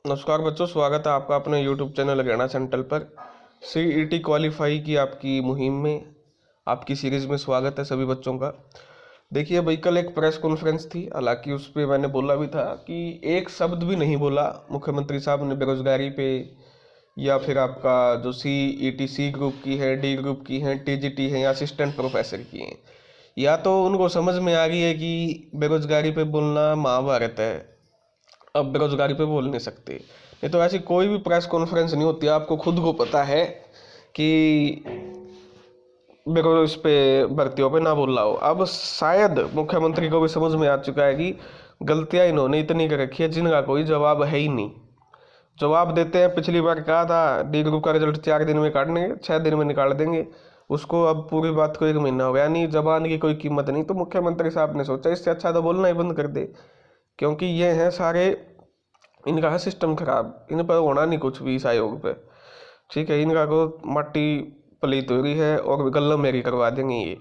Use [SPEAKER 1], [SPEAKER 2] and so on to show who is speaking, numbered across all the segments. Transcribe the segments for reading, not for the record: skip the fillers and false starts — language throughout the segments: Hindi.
[SPEAKER 1] नमस्कार बच्चों, स्वागत है आपका अपने YouTube चैनल हरियाणा सेंट्रल पर। CET क्वालिफाई की आपकी मुहिम में आपकी सीरीज में स्वागत है सभी बच्चों का। देखिए भाई, कल एक प्रेस कॉन्फ्रेंस थी, हालांकि उस पर मैंने बोला भी था कि एक शब्द भी नहीं बोला मुख्यमंत्री साहब ने बेरोजगारी पे, या फिर आपका जो CET C ग्रुप की है, D ग्रुप की है, TGT है या असिस्टेंट प्रोफेसर की है। या तो उनको समझ में आ गई है कि बेरोजगारी पे बोलना महाभारत है, अब बेरोजगारी पे बोल नहीं सकते। नहीं तो ऐसी कोई भी प्रेस कॉन्फ्रेंस नहीं होती, आपको खुद को पता है कि बेरोज इस पे भर्तियों पे ना बोल रहा हो। अब शायद मुख्यमंत्री को भी समझ में आ चुका है कि गलतियां इन्होंने इतनी कर रखी है जिनका कोई जवाब है ही नहीं। जवाब देते हैं, पिछली बार कहा था D ग्रुप का रिजल्ट 4 दिन में काटने, 6 दिन में निकाल देंगे उसको। अब पूरी बात को 1 महीना हो गया, नहीं जबान की कोई कीमत नहीं। तो मुख्यमंत्री साहब ने सोचा इससे अच्छा तो बोलना ही बंद कर दे, क्योंकि ये हैं सारे, इनका है सिस्टम खराब, इन पर होना नहीं कुछ भी इस आयोग पे। ठीक है, इनका को माटी पलीत हो रही है और गल्ला मेरी करवा देंगे ये।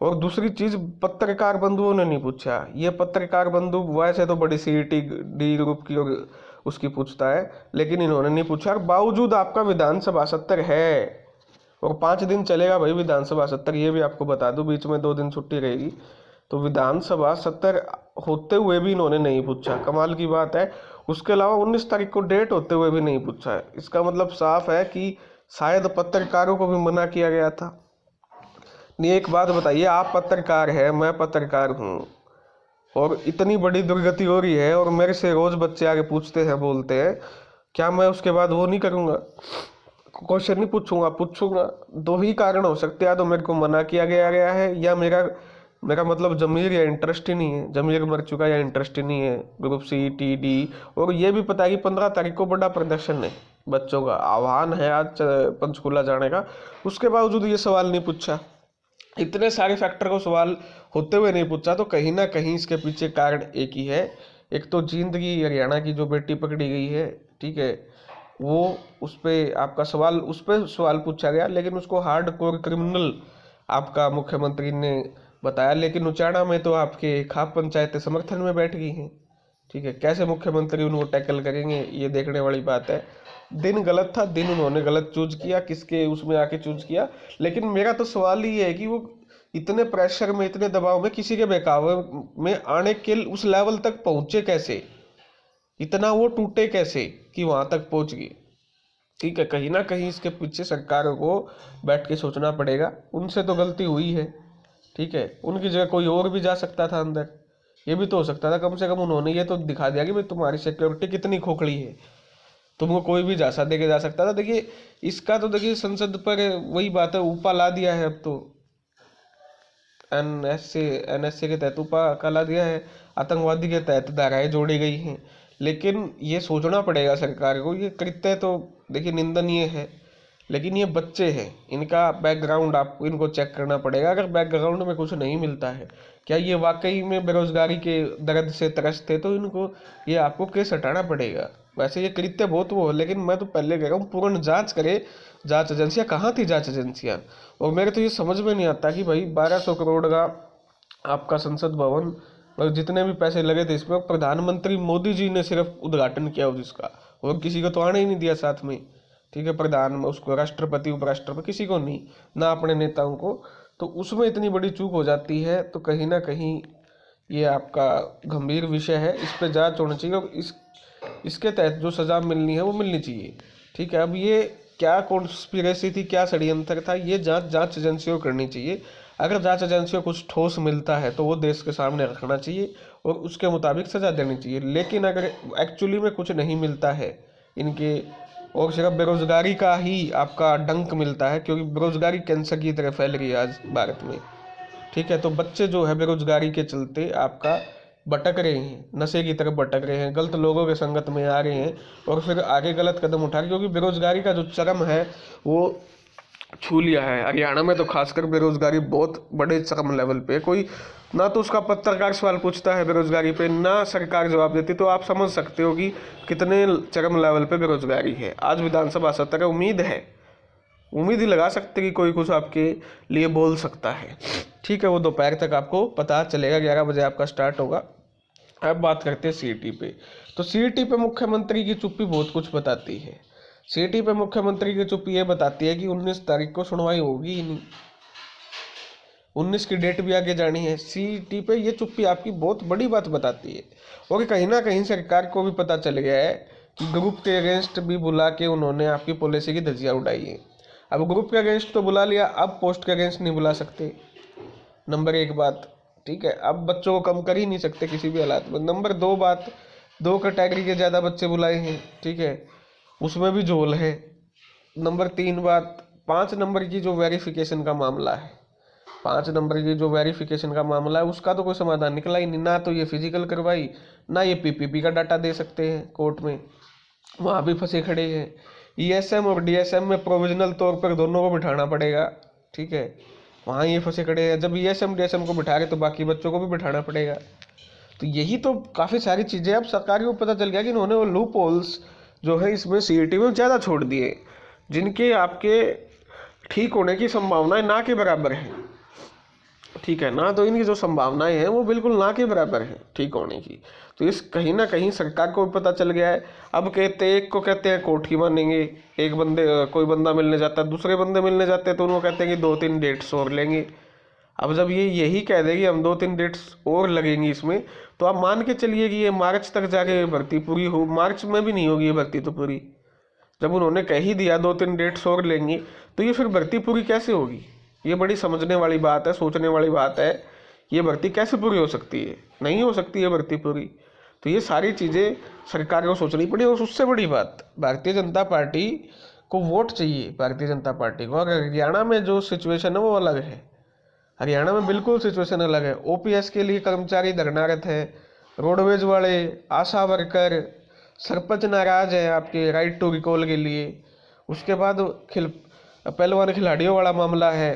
[SPEAKER 1] और दूसरी चीज, पत्रकार बंधुओं ने नहीं पूछा। ये पत्रकार बंधु वैसे तो बड़ी CET D ग्रुप की और उसकी पूछता है, लेकिन इन्होंने नहीं पूछा। और बावजूद आपका विधानसभा सत्र है और 5 दिन चलेगा भाई विधानसभा सत्र, ये भी आपको बता दूं, बीच में 2 दिन छुट्टी रहेगी। तो विधानसभा सत्र होते हुए भी इन्होंने नहीं पूछा, कमाल की बात है। उसके अलावा 19 तारीख को डेट होते हुए भी नहीं पूछा है। इसका मतलब साफ है कि शायद पत्रकारों को भी मना किया गया था। नहीं, एक बात बताइए, आप पत्रकार हैं, मैं पत्रकार हूँ, और इतनी बड़ी दुर्गति हो रही है और मेरे से रोज बच्चे आके पूछते हैं, बोलते हैं, क्या मैं उसके बाद वो नहीं करूँगा, क्वेश्चन नहीं पूछूंगा? पूछूंगा। दो ही कारण हो सकते हैं, तो मेरे को मना किया गया है, या मेरा मेरा मतलब जमीर या इंटरेस्ट ही नहीं है, जमीर मर चुका या इंटरेस्ट ही नहीं है ग्रुप CET D। और ये भी पता है कि 15 तारीख को बड़ा प्रदर्शन है, बच्चों का आह्वान है आज पंचकुला जाने का। उसके बावजूद ये सवाल नहीं पूछा। इतने सारे फैक्टर को सवाल होते हुए नहीं पूछा, तो कहीं ना कहीं इसके पीछे कारण एक ही है। एक तो जिंदगी हरियाणा की जो बेटी पकड़ी गई है, ठीक है, वो उस पे आपका सवाल, उस पे सवाल पूछा गया, लेकिन उसको हार्ड कोर क्रिमिनल आपका मुख्यमंत्री ने बताया। लेकिन उचाड़ा में तो आपके खाप पंचायतें समर्थन में बैठ गई हैं। ठीक है, कैसे मुख्यमंत्री उनको टैकल करेंगे, ये देखने वाली बात है। दिन गलत था, दिन उन्होंने गलत चूज किया, किसके उसमें आके चूज किया। लेकिन मेरा तो सवाल ये है कि वो इतने प्रेशर में, इतने दबाव में, किसी के बहकावे में आने के उस लेवल तक पहुंचे कैसे, इतना वो टूटे कैसे कि वहां तक पहुंच गए। ठीक है, कहीं ना कहीं इसके पीछे सरकार को बैठ के सोचना पड़ेगा। उनसे तो गलती हुई है, ठीक है, उनकी जगह कोई और भी जा सकता था अंदर। ये भी तो हो सकता था, कम से कम उन्होंने ये तो दिखा दिया कि भाई तुम्हारी सिक्योरिटी कितनी खोखली है, तुमको कोई भी झांसा दे के जा सकता था। देखिए, इसका तो देखिए संसद पर वही बात है, ऊपर ला दिया है। अब तो NSA के तहत ऊपर का ला दिया है, आतंकवादी के तहत धाराएं जोड़ी गई हैं। लेकिन ये सोचना पड़ेगा सरकार को, ये कृत्य तो देखिए निंदनीय है, लेकिन ये बच्चे हैं, इनका बैकग्राउंड आपको इनको चेक करना पड़ेगा। अगर बैकग्राउंड में कुछ नहीं मिलता है, क्या ये वाकई में बेरोजगारी के दर्द से त्रस्त थे, तो इनको, ये आपको केस हटाना पड़ेगा। वैसे ये कृत्य बहुत वो है, लेकिन मैं तो पहले कह रहा हूँ पूर्ण जांच करे। जांच एजेंसियां कहाँ थी, जांच एजेंसियां? और मेरे तो ये समझ में नहीं आता कि भाई 1200 करोड़ का आपका संसद भवन, और जितने भी पैसे लगे थे इसमें, प्रधानमंत्री मोदी जी ने सिर्फ उद्घाटन किया जिसका, और किसी को तो आने ही नहीं दिया साथ में। ठीक है, प्रधान उसको, राष्ट्रपति उपराष्ट्रपति किसी को नहीं, ना अपने नेताओं को। तो उसमें इतनी बड़ी चूक हो जाती है, तो कहीं ना कहीं ये आपका गंभीर विषय है, इस पर जांच होनी चाहिए और इसके तहत जो सजा मिलनी है वो मिलनी चाहिए। ठीक है, अब ये क्या कॉन्स्पिरेसी थी, क्या षड्यंत्र था, ये जांच एजेंसियों को करनी चाहिए। अगर जांच एजेंसियों को कुछ ठोस मिलता है तो वो देश के सामने रखना चाहिए और उसके मुताबिक सजा देनी चाहिए। लेकिन अगर एक्चुअली में कुछ नहीं मिलता है इनके, और सिर्फ बेरोजगारी का ही आपका डंक मिलता है, क्योंकि बेरोजगारी कैंसर की तरह फैल रही है आज भारत में। ठीक है, तो बच्चे जो है बेरोजगारी के चलते आपका भटक रहे हैं, नशे की तरफ भटक रहे हैं, गलत लोगों के संगत में आ रहे हैं, और फिर आगे गलत कदम उठा रहे हैं, क्योंकि बेरोजगारी का जो चरम है वो छू लिया है। हरियाणा में तो खासकर बेरोजगारी बहुत बड़े चरम लेवल पे, कोई ना तो उसका पत्रकार सवाल पूछता है बेरोजगारी पे, ना सरकार जवाब देती। तो आप समझ सकते हो कि कितने चरम लेवल पे बेरोजगारी है। आज विधानसभा सत्र है, उम्मीद ही लगा सकते कि कोई कुछ आपके लिए बोल सकता है। ठीक है, वो दोपहर तक आपको पता चलेगा, 11 बजे आपका स्टार्ट होगा। अब बात करते हैं सीईटी पे। तो सीईटी पे मुख्यमंत्री की चुप्पी बहुत कुछ बताती है। सीईटी पे मुख्यमंत्री की चुप्पी ये बताती है कि 19 तारीख को सुनवाई होगी ही नहीं, 19 की डेट भी आगे जानी है। सीईटी पे ये चुप्पी आपकी बहुत बड़ी बात बताती है। और कहीं ना कहीं सरकार को भी पता चल गया है कि ग्रुप के अगेंस्ट भी बुला के उन्होंने आपकी पॉलिसी की धज्जियां उड़ाई है। अब ग्रुप के अगेंस्ट तो बुला लिया, अब पोस्ट के अगेंस्ट नहीं बुला सकते, नंबर 1 बात। ठीक है, अब बच्चों को कम कर ही नहीं सकते किसी भी हालात में। नंबर 2 बात, 2 कैटेगरी के ज़्यादा बच्चे बुलाए हैं, ठीक है, उसमें भी झोल है। नंबर 3 बात, 5 नंबर की जो वेरिफिकेशन का मामला है, 5 नंबर की जो वेरिफिकेशन का मामला है उसका तो कोई समाधान निकला ही नहीं। ना तो ये फिजिकल करवाई, ना ये पीपीपी का डाटा दे सकते हैं कोर्ट में, वहाँ भी फंसे खड़े हैं। ईएसएम और डीएसएम में प्रोविजनल तौर पर दोनों को बिठाना पड़ेगा, ठीक है, वहाँ ये फंसे खड़े हैं। जब ईएसएम डीएसएम को बिठा रहे तो बाकी बच्चों को भी बिठाना पड़ेगा। तो यही तो काफ़ी सारी चीज़ें अब सरकार को पता चल गया कि इन्होंने वो लूप होल्स जो है इसमें सीईटी में ज़्यादा छोड़ दिए, जिनके आपके ठीक होने की संभावनाएं ना के बराबर है। ठीक है ना, तो इनकी जो संभावनाएं हैं वो बिल्कुल ना के बराबर है ठीक होने की। तो इस कहीं ना कहीं सरकार को भी पता चल गया है। अब कहते हैं, एक को कहते हैं कोर्ट की मानेंगे, एक बंदे कोई बंदा मिलने जाता है, दूसरे बंदे मिलने जाते हैं तो उनको कहते हैं कि 2-3 डेट्स और लेंगे। अब जब ये यही कह देगी हम 2-3 डेट्स और लगेंगी इसमें, तो आप मान के चलिए कि ये मार्च तक जाके भर्ती पूरी हो, मार्च में भी नहीं होगी ये भर्ती तो पूरी। जब उन्होंने कह ही दिया 2-3 डेट्स और लेंगी, तो ये फिर भर्ती पूरी कैसे होगी? ये बड़ी समझने वाली बात है, सोचने वाली बात है। ये भर्ती कैसे पूरी हो सकती है? नहीं हो सकती है भर्ती पूरी। तो ये सारी चीज़ें सरकार को सोचनी पड़ी। और उससे बड़ी बात, भारतीय जनता पार्टी को वोट चाहिए, भारतीय जनता पार्टी को। और हरियाणा में जो सिचुएशन है वो अलग है, हरियाणा में बिल्कुल सिचुएशन अलग है। ओपीएस के लिए कर्मचारी धरनारत है, रोडवेज वाले, आशा वर्कर, सरपंच नाराज है आपके राइट टू रिकॉल के लिए। उसके बाद पहलवान खिलाड़ियों वाला मामला है,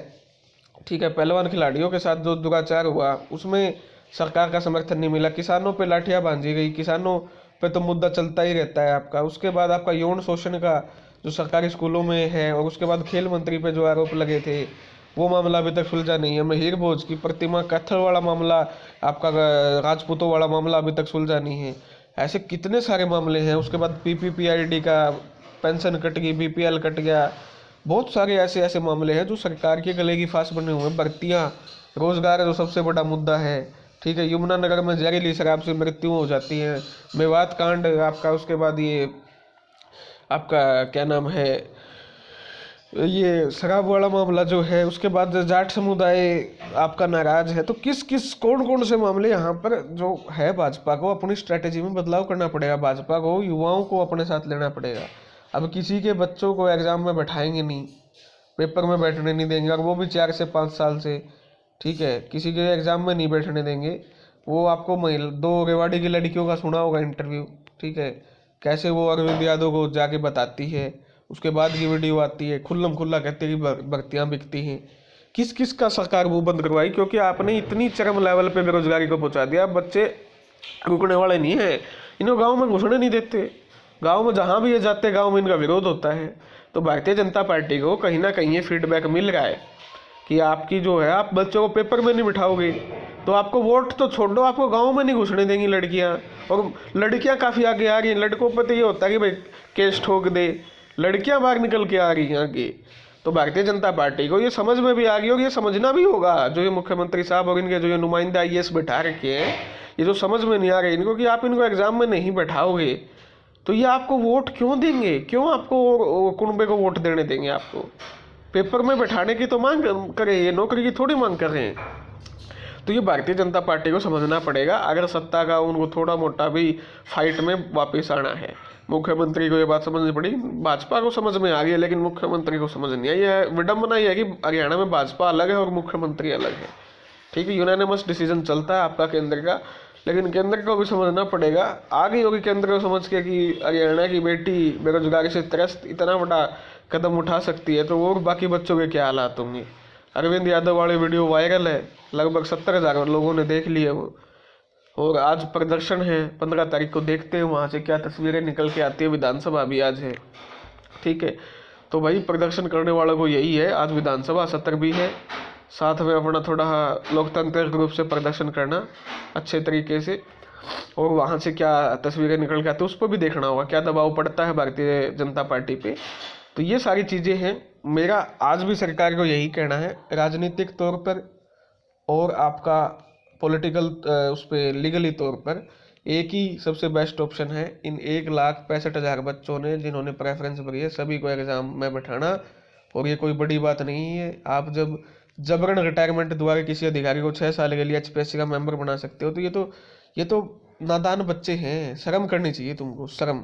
[SPEAKER 1] ठीक है, पहलवान खिलाड़ियों के साथ जो दुराचार हुआ उसमें सरकार का समर्थन नहीं मिला। किसानों पे लाठियां बांधी गई, किसानों पे तो मुद्दा चलता ही रहता है आपका। उसके बाद आपका यौन शोषण का जो सरकारी स्कूलों में है, और उसके बाद खेल मंत्री पे जो आरोप लगे थे वो मामला अभी तक सुलझा नहीं है। महिर भोज की प्रतिमा कैथल वाला मामला, आपका राजपूतों वाला मामला अभी तक सुलझा नहीं है। ऐसे कितने सारे मामले हैं। उसके बाद पीपीपीआईडी का पेंशन कट गई, बीपीएल कट गया, बहुत सारे ऐसे ऐसे मामले हैं जो सरकार के गले की फांस बने हुए हैं। भर्तियाँ, रोजगार जो सबसे बड़ा मुद्दा है, ठीक है, यमुनानगर में जहरीली शराब से मृत्यु हो जाती है, मेवात कांड आपका, उसके बाद ये आपका क्या नाम है, ये शराब वाला मामला जो है, उसके बाद जाट समुदाय आपका नाराज है। तो किस किस कौन कौन से मामले यहाँ पर जो है, भाजपा को अपनी स्ट्रेटेजी में बदलाव करना पड़ेगा, भाजपा को युवाओं को अपने साथ लेना पड़ेगा। अब किसी के बच्चों को एग्जाम में बैठाएंगे नहीं, पेपर में बैठने नहीं देंगे, और वो भी 4 से 5 साल से, ठीक है, किसी के एग्जाम में नहीं बैठने देंगे। वो आपको 2 रेवाड़ी की लड़कियों का सुना होगा इंटरव्यू, ठीक है, कैसे वो अरविंद यादव को जाके बताती है, उसके बाद की वीडियो आती है, खुल्लम खुल्ला कहते हैं कि भर्तियाँ बिकती हैं। किस किस का सरकार मुंह बंद करवाई? क्योंकि आपने इतनी चरम लेवल पे बेरोजगारी को पहुंचा दिया। बच्चे रुकने वाले नहीं है, इन्हें गांव में घुसने नहीं देते, गांव में जहां भी ये जाते गांव में इनका विरोध होता है। तो भारतीय जनता पार्टी को कहीं ना कहीं ये फीडबैक मिल रहा है कि आपकी जो है, आप बच्चों को पेपर में नहीं बिठाओगे तो आपको वोट तो छोड़ दो, आपको गाँव में नहीं घुसने देंगी लड़कियाँ। और लड़कियाँ काफ़ी आगे आ रही हैं, लड़कों पर तो ये होता है कि भाई केस ठोक दे, लड़कियां बाहर निकल के आ रही हैं आगे। तो भारतीय जनता पार्टी को ये समझ में भी आ गई, और ये समझना भी होगा, जो ये मुख्यमंत्री साहब और इनके जो ये नुमाइंदा आईएएस बैठा रखे हैं, ये जो समझ में नहीं आ रहे इनको कि आप इनको एग्जाम में नहीं बैठाओगे तो ये आपको वोट क्यों देंगे, क्यों आपको कुनबे को वोट देने देंगे। आपको पेपर में बैठाने की तो मांग करें, ये नौकरी की थोड़ी मांग कर रहे हैं। तो ये भारतीय जनता पार्टी को समझना पड़ेगा, अगर सत्ता का उनको थोड़ा मोटा भी फाइट में वापस आना है। मुख्यमंत्री को ये बात समझनी पड़ी। भाजपा को समझ में आ गई है, लेकिन मुख्यमंत्री को समझ नहीं आई। यह विडम्बना यह है कि हरियाणा में भाजपा अलग है और मुख्यमंत्री अलग है, ठीक है, यूनानिमस डिसीजन चलता है आपका केंद्र का, लेकिन केंद्र को भी समझना पड़ेगा। आ गई होगी केंद्र को समझ के कि हरियाणा की बेटी बेरोजगारी से त्रस्त इतना बड़ा कदम उठा सकती है, तो और बाकी बच्चों के क्या हालात होंगे। अरविंद यादव वाले वीडियो वायरल है, लगभग 70,000 लोगों ने देख लिए वो। और आज प्रदर्शन है 15 तारीख को, देखते हैं वहाँ से क्या तस्वीरें निकल के आती है। विधानसभा भी आज है, ठीक है, तो भाई प्रदर्शन करने वालों को यही है, आज विधानसभा सत्र भी है, साथ में अपना थोड़ा लोकतांत्रिक रूप से प्रदर्शन करना अच्छे तरीके से। और वहाँ से क्या तस्वीरें निकल के आती है उस पर भी देखना होगा, क्या दबाव पड़ता है भारतीय जनता पार्टी पे। तो ये सारी चीज़ें हैं। मेरा आज भी सरकार को यही कहना है, राजनीतिक तौर पर और आपका पॉलिटिकल उस पर लीगली तौर पर एक ही सबसे बेस्ट ऑप्शन है, इन 1,65,000 बच्चों ने जिन्होंने प्रेफरेंस भरी है सभी को एग्ज़ाम में बैठाना। और ये कोई बड़ी बात नहीं है, आप जब जबरन रिटायरमेंट द्वारा किसी अधिकारी को 6 साल के लिए एचपीएससी का मेंबर बना सकते हो, तो ये तो नादान बच्चे हैं, शर्म करनी चाहिए तुमको, शर्म।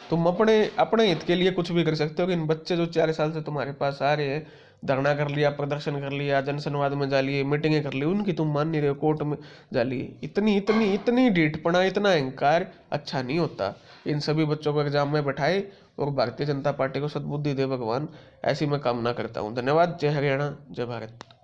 [SPEAKER 1] तुम अपने अपने हित के लिए कुछ भी कर सकते हो, कि इन बच्चे जो 4 साल से तुम्हारे पास आ रहे हैं, धरना कर लिया, प्रदर्शन कर लिया, जनसंवाद में जा लिए, मीटिंगें कर ली, उनकी तुम मान नहीं रहे हो, कोर्ट में जा लिए, इतनी इतनी इतनी ढीठपना, इतना अहंकार अच्छा नहीं होता। इन सभी बच्चों को एग्जाम में बैठाए और भारतीय जनता पार्टी को सद्बुद्धि दे भगवान, ऐसी मैं कामना करता हूँ। धन्यवाद। जय हरियाणा, जय भारत।